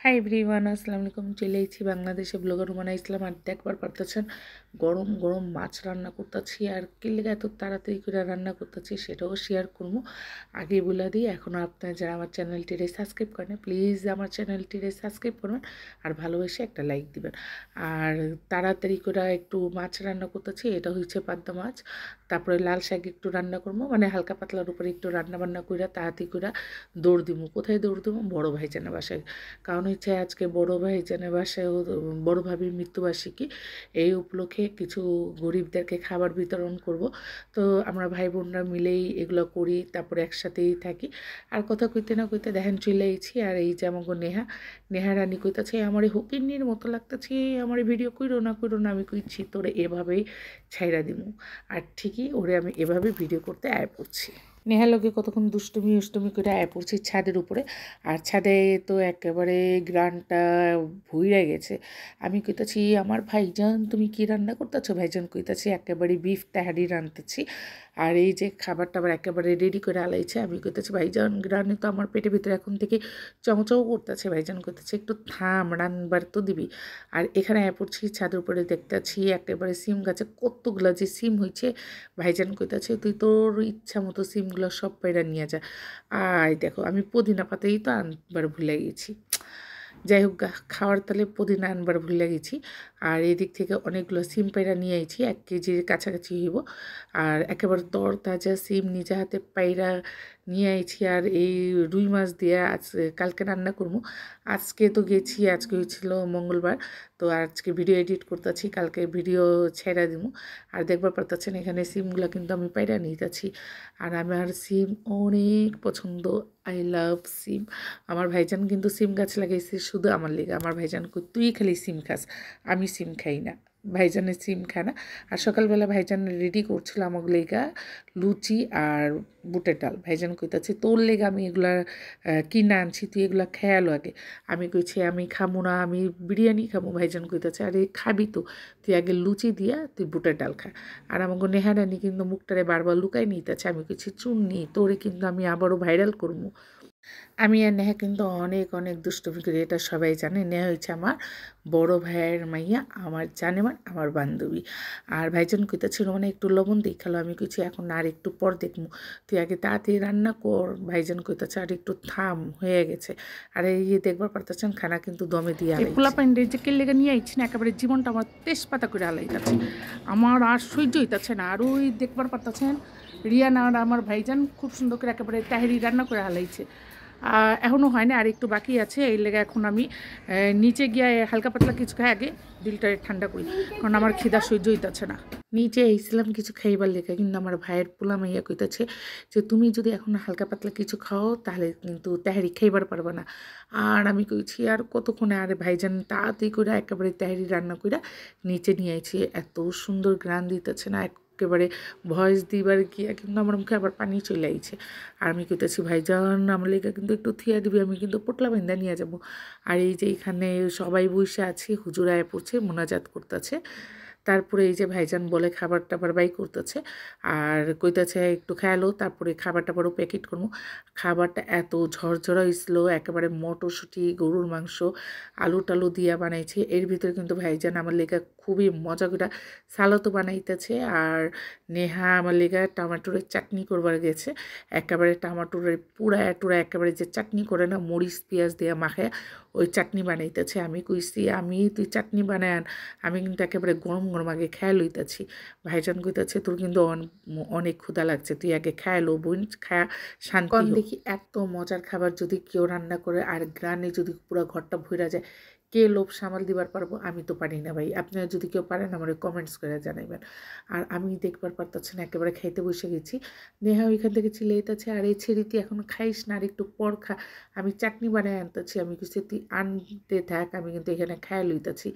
Hi everyone, আসসালামু আলাইকুম। চলে এসেছি বাংলাদেশে ব্লগার রুমানা ইসলাম। আর দেখবার পারতেছেন গরম গরম মাছ রান্না করতেছি। আর কি লেগে এত তাড়াতাড়ি করে রান্না করতেছি সেটাও শেয়ার করবো। আগে বলে দিই, এখনও আপনারা যারা আমার চ্যানেলটিরে সাবস্ক্রাইব করেন প্লিজ আমার চ্যানেলটিরে সাবস্ক্রাইব করবেন আর ভালোবেসে একটা লাইক দিবেন। আর তাড়াতাড়ি করে একটু মাছ রান্না করতেছি। এটা হচ্ছে পাবদা মাছ। তারপরে লাল শাক একটু রান্না করবো, মানে হালকা পাতলার উপরে একটু রান্না বান্না করে তাড়াতাড়ি করে দৌড় দিব। কোথায় দৌড় দিব? বড়ো ভাইজানের বাসায়। কারণ হচ্ছে আজকে বড় ভাইজানের বাসায় বড় ভাবির মৃত্যুবার্ষিকী। এই উপলক্ষে কিছু গরিবদেরকে খাবার বিতরণ করব। তো আমরা ভাই বোনরা মিলেই এগুলো করি, তারপরে একসাথেই থাকি। আর কথা কইতে না কইতে দেখেন চলে আইছি। আর এই যে আমাকে নেহা রানী কইতাছে আমার এই হকিন্নির মতো লাগতেছে, আমার ভিডিও কইরো না আমি কইছি তোরে এভাবেই ছাইরা দিমু। আর ঠিকই ওরে আমি এভাবে ভিডিও করতে আয় পড়ছি। নেহার লগে কতক্ষণ দুষ্টুমি করে আয় পড়ছি ছাদের উপরে। আর ছাদে তো একেবারে গ্রানটা ভুইরা গেছে। আমি কইতাছি আমার ভাইজান তুমি কি রান্না করতেছো? ভাইজান কইতাছি একেবারে বিফ তেহারি রাঁধতেছি। আর এই যে খাবার টাবার একেবারে রেডি করে আলাইছে। আমি কইতাছি ভাইজান গ্রানে তো আমার পেটের ভিতরে এখন থেকে চমচম করতেছে। ভাইজান কইতাছে একটু থাম, রান্নাবার তো দিবি। আর এখানে আয় পড়ছি ছাদের উপরে, দেখতেছি একেবারে সিম গাছে কতগুলা যে সিম হয়েছে। ভাইজান কইতাছে তুই তোর ইচ্ছা মতো সিমগুলো সব পাইরা নিয়ে যা। আয় দেখো আমি পুদিনা পাতাই তো আনবার ভুলে গেছি। যাই হোক খাওয়ার তালে পুদিনা আনবার ভুলে গেছি। আর এদিক থেকে অনেকগুলো সিম পাইরা নিয়ে আইছি, 1 কেজির কাছাকাছি হইব। আর একেবারে তরতাজা সিম নিজে হাতে পাইরা নিয়ে আইছি। আর এই রুই মাছ দিয়ে আজ কালকে রান্না করবো। আজকে তো গেছি, আজকে হয়েছিল মঙ্গলবার। তো আজকে ভিডিও এডিট করতেছি, কালকে ভিডিও ছেড়ে দিব। আর দেখবার পারতেছেন এখানে সিমগুলো কিন্তু আমি পাইরা নিতেছি। আর আমার সিম অনেক পছন্দ, আই লাভ সিম। আমার ভাইজান কিন্তু সিম গাছ লাগাইছে শুধু আমার লেগে। আমার ভাইজান তুই খালি সিম খাস, আমি সিম খাই না। ভাইজানের সিম খায় না। আর সকালবেলা ভাইজান রেডি করছিল আমার লেগা লুচি আর বুটের ডাল। ভাইজান কইতাছে তোর লেগে আমি এগুলা কিনে আনছি, তুই এগুলা খেয়ালো আগে। আমি কইছি আমি খামো না, আমি বিরিয়ানি খাবো। ভাইজান কইতাছে আরে খাবি তো, তুই আগে লুচি দিয়া তুই বুটের ডাল খা। আর আমাকে নেহারানি কিন্তু মুখটারে বারবার লুকাই নিতেছে। আমি কইছি চুন্নি তোরে কিন্তু আমি আবারও ভাইরাল করবো। আমি আর নেহা কিন্তু অনেক অনেক দুষ্টুমি করি, এটা সবাই জানে। নেহা হচ্ছে আমার বড় ভাইয়ের মাইয়া, আমার জানেমান, আমার বান্ধবী। আর ভাইজান কইতাছিল মানে একটু লবণ দিই খালো। আমি কইছি এখন আর একটু পর দেখবো, তুই আগে তাড়াতাড়ি রান্না কর। ভাইজান কইতাছে আর একটু থাম, হয়ে গেছে। আর এই যে দেখবার পারতেছেন খানা কিন্তু দমে দিয়ে আলাই। পোলা প্যান্ডে যে কেলেগা নিয়ে আইছি না, একেবারে জীবনটা আমার তেজপাতা করে আলাইতাছে। আমার আর সহ্য হইতাছে না। আর ওই দেখবার পারতেছেন রিয়ান আর আমার ভাইজান খুব সুন্দর করে একেবারে তাহেরি রান্না করে হালাইছে। এখনও হয় না, আর একটু বাকি আছে। এই লেগে এখন আমি নিচে গিয়ে হালকা পাতলা কিছু খাই, আগে দিলটা ঠান্ডা করি, কারণ আমার খিদা সহ্য হইতাছে না। নিচে এসেছিলাম কিছু খাইবার লেখা, কিন্তু আমার ভাইয়ের পোলা মাইয়া কইতাছে যে তুমি যদি এখন হালকা পাতলা কিছু খাও তাহলে কিন্তু তেহারি খাইবার পারবে না। আর আমি কইছি আর কতক্ষণে? আরে ভাইজান তাড়াতাড়ি করে একেবারে তেহারি রান্না করে নিচে নিয়ে আইছি। এত সুন্দর গ্রান দিতেছে না, একেবারে ভয়েস দিবার গিয়া কিন্তু আমার মুখে আবার পানি চলে আইছে। আর আমি কইতেছি ভাইজান আমার লেগে কিন্তু একটু থিয়া দিবি, আমি কিন্তু পোটলা বাইন্দা নিয়ে যাব। আর এই যে এখানে সবাই বসে আছি, হুজুর আয়া পড়ছে, মোনাজাত করতেছে। তারপরে এই যে ভাইজান বলে খাবার টাবার বাই করতেছে আর কইতাছে একটু খেয়ালো, তারপরে খাবার টাবারও প্যাকেট করবো। খাবারটা এত ঝরঝরা হয়েছিল, একেবারে মটরশুঁটি, গরুর মাংস, আলু টালু দিয়া বানাইছে। এর ভিতরে কিন্তু ভাইজান আমার লেগা খুবই মজা করে সালাদও বানাইতেছে। আর নেহা আমার লেগা টমেটোরের চাটনি করবার গেছে। একেবারে টমেটোরের পুরা টুরা একেবারে যে চাটনি করে না, মরিচ পেঁয়াজ দিয়ে মাখায় ওই চাটনি বানাইতেছে। আমি কইছি তুই চাটনি বানায় আন, আমি কিন্তু একেবারে গরম গরম আগে খেয়ে লইতেছি। ভাইজান কইতাছে তোর কিন্তু অনেক ক্ষুধা লাগছে, তুই আগে খেয়ে লো বোন, খায়া শান্তি দেখি। এত মজার খাবার যদি কেউ রান্না করে আর গ্রানে যদি পুরো ঘরটা ভরে যায়, কে লোভ সামাল দিবার পারবো? আমি তো পারি না ভাই। আপনারা যদি কেউ পারেন আমার কমেন্টস করে জানাইবেন। আর আমি দেখবার পারতাছি না, একেবারে খাইতে বসে গেছি। নেহা ওইখান থেকে চিল্লাইতেছে আর এই ছেড়ে তুই এখন খাইস না, আর একটু পর খা, আমি চাটনি বানায় আনতেছি। আমি কিছু তুই আনতে থাক, আমি কিন্তু এখানে খায় লইতেছি।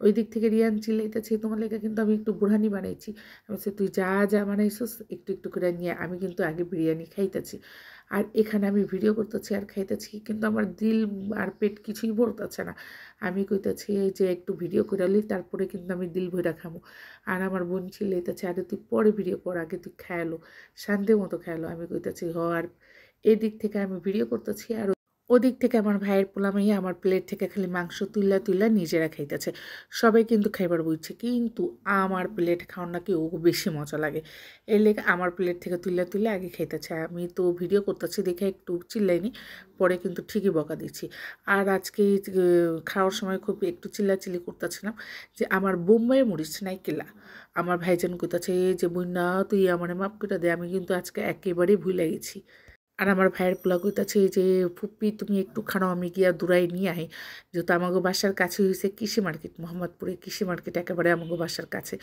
ওই দিক থেকে রিয়ান চিল্লাইতেছি তোমার লেগে কিন্তু আমি একটু বুড়ানি বানাইছি। আমি বলছি তুই যা যা বানাইছিস একটু একটু করে নিয়ে, আমি কিন্তু আগে বিরিয়ানি খাইতেছি। আর এখানে আমি ভিডিও করতেছি আর খাইতেছি, কিন্তু আমার দিল আর পেট কিছুই ভরতেছে না। আমি কইতেছি যে একটু ভিডিও করে লি, তারপরে কিন্তু আমি দিল ভইরা খামো। আর আমার বোন চিল্লাইতেছে আরে তুই পরে ভিডিও কর, আগে তুই খেয়ালো, শান্তি মতো খেয়ালো। আমি কইতেছি আর এদিক থেকে আমি ভিডিও করতেছি আর ওদিক থেকে আমার ভাইয়ের পোলা মাইয়া আমার প্লেট থেকে খালি মাংস তুইলা তুইলা নিজেরা খাইতেছে। সবাই কিন্তু খাইবার বুঝছে, কিন্তু আমার প্লেট খাওয়ার নাকি ও বেশি মজা লাগে। এর লেগে আমার প্লেট থেকে তুইলা তুইলা আগে খাইতেছে। আমি তো ভিডিও করতেছি দেখে একটু চিল্লাইনি, পরে কিন্তু ঠিকই বকা দিচ্ছি। আর আজকে খাওয়ার সময় খুব একটু চিল্লাচিল্লি করতেছিলাম যে আমার বোম্বাইয়ের মরিচ নাই কেলা। আমার ভাইজান কইতাছে যে বইন্না তুই আমার মাপ করে দে, আমি কিন্তু আজকে একেবারেই ভুলে গেছি। আর আমার ভাইয়ের পোলা কইতাছে যে ফুপ্পি তুমি একটু খানো, আমি গিয়া দূরাই নিয়ে আই, যেহেতু আমাগো বাসার কাছে হয়েছে কৃষি মার্কেট, মোহাম্মদপুরে কৃষি মার্কেট একেবারে আমাগো বাসার কাছে।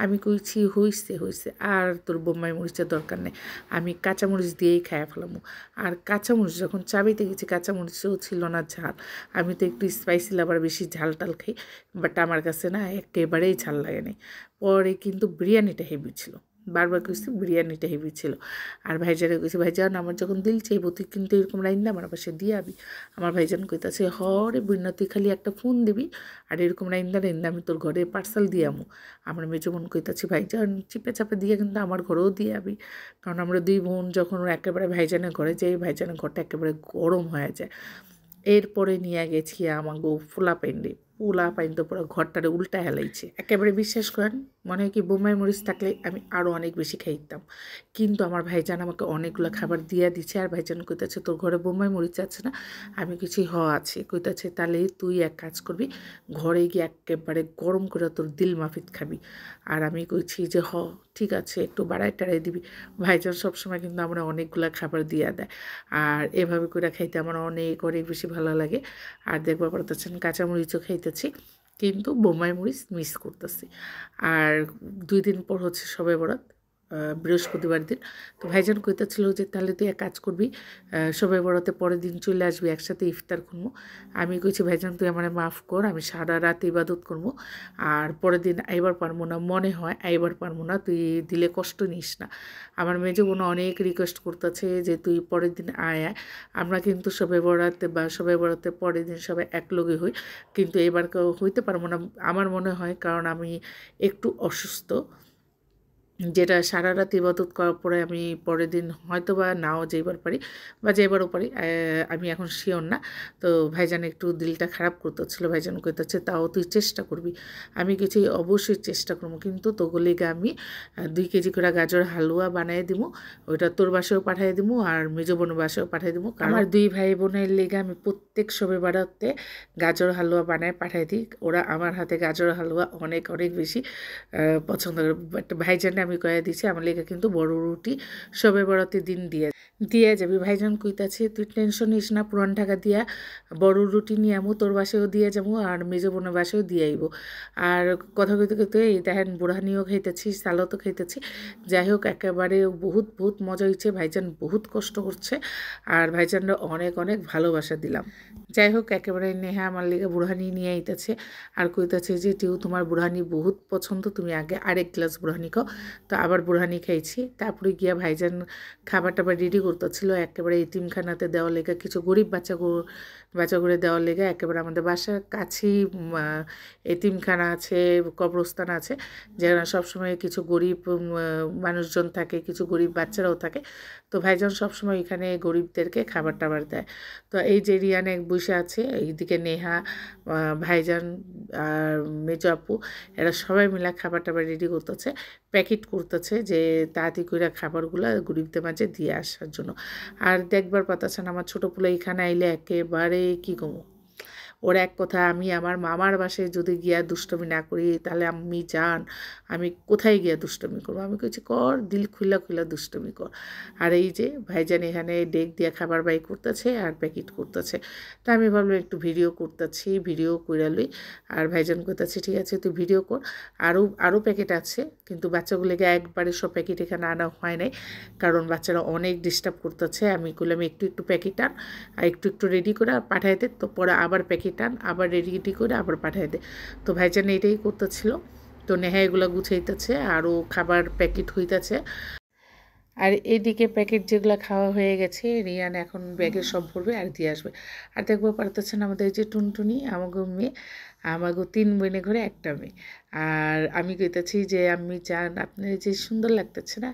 আমি কইছি হইছে হইছে, আর তোর বোম্বাই মরিচের দরকার নেই, আমি কাঁচামরিচ দিয়েই খাইয়া ফেলামু। আর কাঁচামরিচ যখন চাবিতে গেছি কাঁচামরিচও ছিল না ঝাল। আমি তো একটু স্পাইসি লাভার, বেশি ঝাল টাল খাই, বাট আমার কাছে না একেবারেই ঝাল লাগে নাই। পরে কিন্তু বিরিয়ানিটা হেভি ছিল, বারবার কইছি বিরিয়ানিটা হেভি ছিল। আর ভাইজানে কইছি ভাইজান আমার যখন দিল চাইবো তুই কিন্তু এরকম রাইন্দা আমার পাশে দিয়ে আবি। আমার ভাইজান কইতাছে হরে বইন্না তুই খালি একটা ফোন দিবি আর এরকম রাইন্দা রাইন্দা আমি তোর ঘরে পার্সেল দিয়ে আমু। আমার মেজো বোন কইতাছে ভাইজান চিপে চাপে দিয়ে কিন্তু আমার ঘরেও দিয়ে আবি, কারণ আমরা দুই বোন যখন একেবারে ভাইজানের ঘরে যাই ভাইজানের ঘরটা একেবারে গরম হয়ে যায়। এরপরে নিয়ে গেছি আমাগো পোলা পাইন তো পুরো ঘরটারে উল্টা হেলাইছে একেবারে। বিশ্বাস করেন মনে হয় কি বোম্বাই মরিচ থাকলে আমি আরও অনেক বেশি খাইতাম, কিন্তু আমার ভাইজান আমাকে অনেকগুলো খাবার দিয়ে দিচ্ছে। আর ভাইজান কইতাছে তোর ঘরে বোম্বাই মরিচ আছে না? আমি কিছু আছে। কইতাছে তাহলে তুই এক কাজ করবি, ঘরে গিয়ে একেবারে গরম করে তোর দিল মাফিক খাবি। আর আমি কইছি যে ঠিক আছে একটু বাড়াই টাড়াই দিবি। ভাইজান সবসময় কিন্তু আমরা অনেকগুলো খাবার দিয়ে দেয়, আর এভাবে করে খাইতে আমার অনেক অনেক বেশি ভালো লাগে। আর দেখবার পারতেছেন কাঁচামরিচও খাইতেছি, কিন্তু বোম্বাই মরিচ মিস করতেছি। আর 2 দিন পর হচ্ছে শবে বরাত, বৃহস্পতিবার দিন। তো ভাইজান কইতেছিল যে তাহলে তুই এক কাজ করবি, শবে বরাতে পরের দিন চলে আসবি, একসাথে ইফতার করবো। আমি কইছি ভাইজান তুই আমার মাফ কর, আমি সারা রাত ইবাদত করবো, আর পরের দিন আইবার পারবো না, মনে হয় আইবার পারবো না, তুই দিলে কষ্ট নিস না। আমার মেজো বোন অনেক রিকোয়েস্ট করতেছে যে তুই পরের দিন আয়। আমরা কিন্তু শবে বরাতে বা শবে বরাতে পরের দিন সবাই একলগে হই, কিন্তু এবার হইতে পারবো না আমার মনে হয়, কারণ আমি একটু অসুস্থ, যেটা সারা রাত ইবাদত করার পরে আমি পরের দিন হয়তো বা নাও যেবার পারি বা যেবারও পারি, আমি এখন শিওর না। তো ভাইজান একটু দিলটা খারাপ করতেছিল, ভাইজান কইতেছে তাও তুই চেষ্টা করবি। আমি কিছু অবশ্যই চেষ্টা করবো, কিন্তু তোগুলিকে আমি 2 কেজি করে গাজর হালুয়া বানিয়ে দিব, ওইটা তোর বাসায়ও পাঠিয়ে দিব আর মেজো বোনের বাসায়ও পাঠিয়ে দিব। আমার 2 ভাই বোনের লেগে আমি প্রত্যেক শবে বারাতে গাজর হালুয়া বানায় পাঠিয়ে দিই, ওরা আমার হাতে গাজর হালুয়া অনেক অনেক বেশি পছন্দ করে। বাট ভাইজানে আমি কয়ে দিছি আমার লেগে কিন্তু বড় রুটি শবে বরাতের দিন দিয়ে যাবি। ভাইজান কইতাছে তুই টেনশন নিস না, পুরান ঢাকা দিয়া বড় রুটি নিয়ে আমু, তোর বাসায়ও দিয়ে যাবো আর মেজো বোনের বাসায়ও দিয়ে আইব। আর কথা কইতে কইতে এই দেখেন বুড়ানিও খাইতেছি, সালাদও খাইতেছি। যাই হোক একেবারে বহুত বহুত মজা হয়েছে, ভাইজান বহুত কষ্ট করছে আর ভাইজানরা অনেক অনেক ভালোবাসা দিলাম। যাই হোক একেবারে নেহা আমার লেগে বুড়ানি নিয়ে আইতেছে আর কইতেছে যে টিউ তোমার বুড়ানি বহুত পছন্দ, তুমি আগে আরেক গ্লাস বুড়ানি খাও। তো আবার বুড়ানি খাইছি, তারপরে গিয়া ভাইজান খাবার টাবার রেডি করতেছিল একেবারে এতিমখানাতে দেওয়ার লেগে, কিছু গরিব বাচ্চাগুলো দেওয়ার লেগে। একেবারে আমাদের বাসার কাছেই এতিমখানা আছে, কবরস্থান আছে, যেখানে সবসময় কিছু গরিব মানুষজন থাকে, কিছু গরিব বাচ্চারাও থাকে। তো ভাইজান সবসময় এখানে গরিবদেরকে খাবার টাবার দেয়। তো এই যে রিয়ান এক বসে আছে, এইদিকে নেহা, ভাইজান আর মেজো আপু, এরা সবাই মিলে খাবার টাবার রেডি করতেছে, প্যাকেট করতেছে যে তাড়াতাড়ি করে খাবারগুলো গরিবদের মাঝে দিয়ে আসার জন্য। আর দেখবার পাতাছেন আমার ছোটো পোলা এখানে আইলে একেবারে কী কমু, ওর এক কথা, আমি আমার মামার বাসায় যদি গিয়া দুষ্টমি না করি তাহলে আমি জান আমি কোথায় গিয়া দুষ্টমি করবো। আমি কইছি কর, দিল খুলা খুলা দুষ্টমি কর। আর এই যে ভাইজান এখানে ডেক দিয়ে খাবার বাই করতেছে আর প্যাকেট করতেছে। তা আমি ভাবলাম একটু ভিডিও করতেছি, ভিডিও করে লই। আর ভাইজান করতেছে ঠিক আছে তুই ভিডিও কর, আরও প্যাকেট আছে, কিন্তু বাচ্চাগুলোকে একবারে সব প্যাকেট এখানে আনা হয় নাই, কারণ বাচ্চারা অনেক ডিস্টার্ব করতেছে। আমি করলাম একটু একটু প্যাকেট আন আর একটু একটু রেডি করে আর পাঠাই দে, তো পরে আবার প্যাকেট আন আবার রেডি করে আবার পাঠাই দে। তো ভাইজান এটাই করতেছিল। তো নেহা এগুলো গুছাইতেছে, আরও খাবার প্যাকেট হইতেছে। আর এইদিকে প্যাকেট যেগুলো খাওয়া হয়ে গেছে রিয়ান এখন ব্যাগে সব ভরবে আর দিয়ে আসবে। আর দেখবো পারতেছেন আমাদের যে টুনটুনি আমাগো মেয়ে, আমাগো 3 বোনে ঘরে একটা মেয়ে। আর আমি কইতেছি যে আমি চান আপনার যে সুন্দর লাগতেছে না,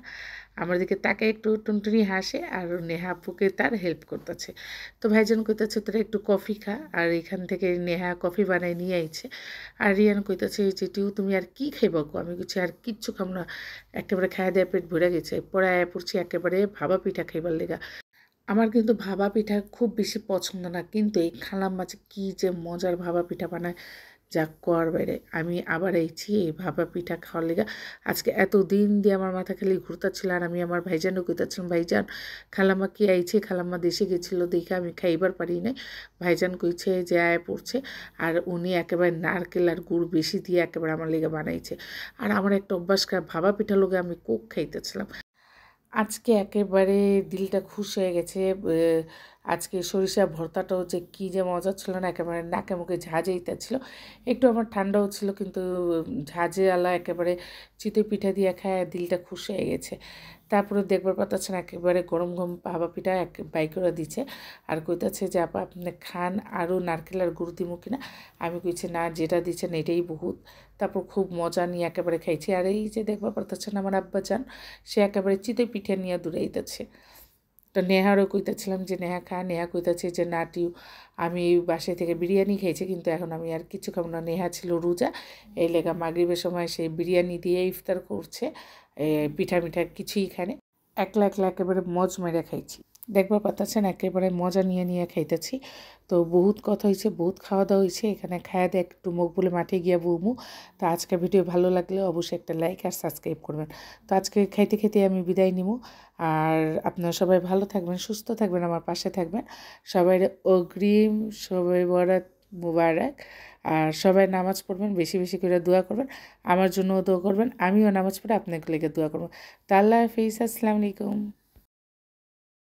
আমার দিকে তাকে একটু টুনটুনি হাসে আর নেহা আপুকে তার হেল্প করতেছে। তো ভাইজান কইতাছে তোরা একটু কফি খা, আর এখান থেকে নেহা কফি বানাই নিয়ে আইছে। আর রিয়ান কইতাছে যে টিউ তুমি আর কি খাইবা গো? আমি কিছু আর কিচ্ছু খাম না, একেবারে খাওয়া দেওয়া পেট ভরে গেছে। পরে আয়া পড়ছি একেবারে ভাবা পিঠা খাইবার লেগা। আমার কিন্তু ভাপা পিঠা খুব বেশি পছন্দ না, কিন্তু এই খালাম্মা যে কী যে মজার ভাপা পিঠা বানায় যা কর বাইরে। আমি আবার এইছি এই ভাপা পিঠা খাওয়ার লেগা। আজকে এত দিন দিয়ে আমার মাথা খালি ঘুরতাছিল, আর আমি আমার ভাইজানও কইতাছিলাম ভাইজান খালাম্মা কি আইছে, খালাম্মা দেশে গেছিল দেখে আমি খাইবার পারি নাই। ভাইজান কইছে যে আয় পড়ছে, আর উনি একেবারে নারকেল আর গুড় বেশি দিয়ে একেবারে আমার লেগে বানাইছে। আর আমার একটা অভ্যাস ভাপা পিঠা লোকে আমি কোক খাইতেছিলাম। আজকে একেবারে দিলটা খুশ হয়ে গেছে। আজকে সরিষা ভর্তাটাও যে কী যে মজা ছিল না, একেবারে নাকে মুখে ঝাঁঝে ছিল। একটু আমার ঠান্ডাও ছিল, কিন্তু ঝাঁঝে আলা একেবারে চিতই পিঠা দিয়ে খায় দিলটা খুশ হয়ে গেছে। তারপরে দেখবার পাচ্ছেন একেবারে গরম গরম ভাপা পিঠা এক বাই করে দিচ্ছে, আর কইতাছে যে আপা আপনি খান আরও নারকেল আর গুড় দিমু কিনা। আমি কইছি না, যেটা দিচ্ছেন এটাই বহুত। তারপর খুব মজা নিয়ে একেবারে খাইছি। আর এই যে দেখবার পাচ্ছেন আমার আব্বাজান, সে একেবারে চিতই পিঠা নিয়ে দৌড়াইতেছে। তো নেহারও কইতেছিলাম যে নেহা খা, নেহা কইতেছে যে না টিউ আমি বাসায় থেকে বিরিয়ানি খেয়েছি, কিন্তু এখন আমি আর কিছু খাবো না। নেহা ছিল রোজা, এই লেগা মাগরিবের সময় সেই বিরিয়ানি দিয়ে ইফতার করছে, পিঠা মিঠা কিছুই খানে। একলা একলা একেবারে মজ মেরে খাইছি। দেখবার পাচ্ছেন একেবারে মজা নিয়ে নিয়ে খাইতেছি। তো বহুত কথা হয়েছে, বহুত খাওয়া দাওয়া হয়েছে। এখানে খাওয়া দিয়ে একটু মুখ বলে মাঠে গিয়া বউমু। তো আজকের ভিডিও ভালো লাগলে অবশ্যই একটা লাইক আর সাবস্ক্রাইব করবেন। তো আজকে খাইতে খেতে আমি বিদায় নিব। আর আপনারা সবাই ভালো থাকবেন, সুস্থ থাকবেন, আমার পাশে থাকবেন। সবাই অগ্রিম সবাই বরাত মুবারক। আর সবাই নামাজ পড়বেন, বেশি বেশি করে দোয়া করবেন, আমার জন্যও দোয়া করবেন। আমিও নামাজ পড়ে আপনাকে লেগে দোয়া করবো। তা আল্লাহ হাফিজ, আসসালামু আলাইকুম।